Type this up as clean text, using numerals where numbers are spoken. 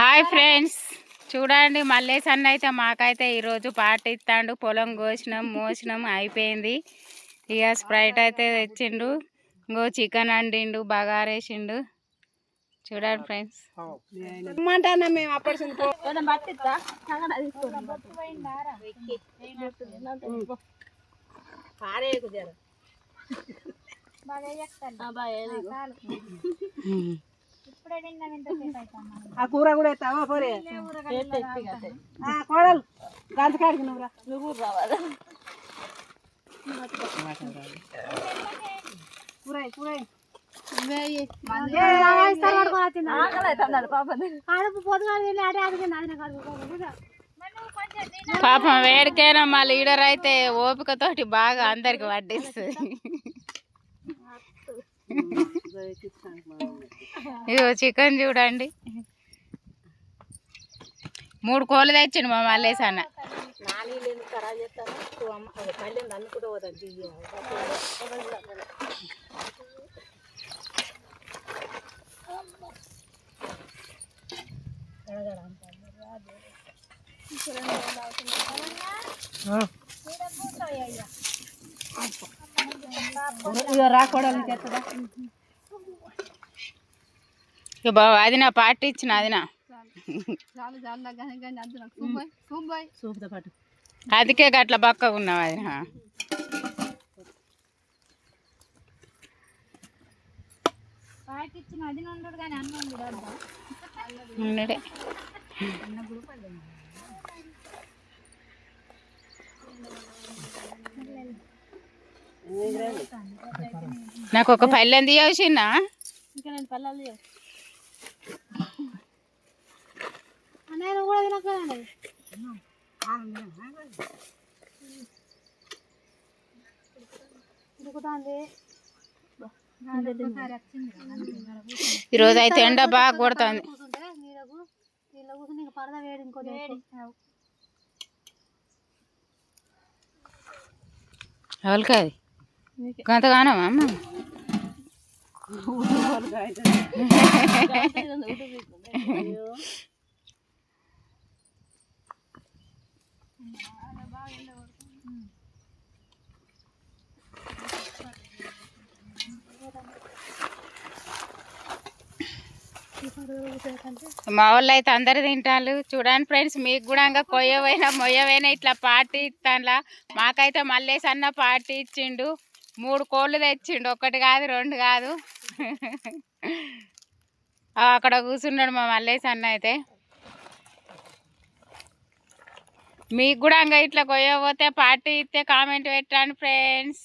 Hi friends, చూడండి మల్లేష్ అన్న అయితే మాకైతే ఈరోజు పార్టీ ఇస్తాడు. పొలం కోసినాం మోసినాం అయిపోయింది. ఇక స్ప్రైట్ అయితే తెచ్చిండు. ఇంకో చికెన్ వండిండు, బగారేసిండు. చూడండి ఫ్రెండ్స్. మేము అప్పటి ఆ కూర కూడా ఎత్తావా పోరే కోడలు గంట కాడికి నువ్వు రావాలా కూర కూర పాపం వేడికైనా మా లీడర్ అయితే ఓపికతోటి బాగా అందరికి వడ్డిస్తుంది. ఇగో చికెన్ చూడండి, 3 కోళ్ళు తెచ్చిండు మా మల్లేష్ అన్న. బాబా అది నా పార్టీ ఇచ్చిన అది నా అందుకే గట్ల పక్కగా ఉన్నావు. అది ఉన్నడే నాకు ఒక పల్లెం తీయవచ్చిన. ఈరోజు అయితే ఎండ బాగా కొడుతుంది. ఎవరికాది గంతగానమా అమ్మ? మా వాళ్ళు అయితే అందరు తింటారు. చూడండి ఫ్రెండ్స్, మీకు కూడా ఇంకా కొయ్యవైనా మొయ్యవైనా ఇట్లా పార్టీ ఇస్తానులా. మాకైతే మల్లేష్ అన్న పార్టీ ఇచ్చిండు. 3 కోళ్ళు తెచ్చిండు, 1 కాదు 2 కాదు. అక్కడ కూర్చున్నాడు మా మల్లేష్ అన్న అయితే. మీకు కూడా ఇంకా ఇట్లా కొయ్యపోతే పార్టీ ఇస్తే కామెంట్ పెట్టండి ఫ్రెండ్స్.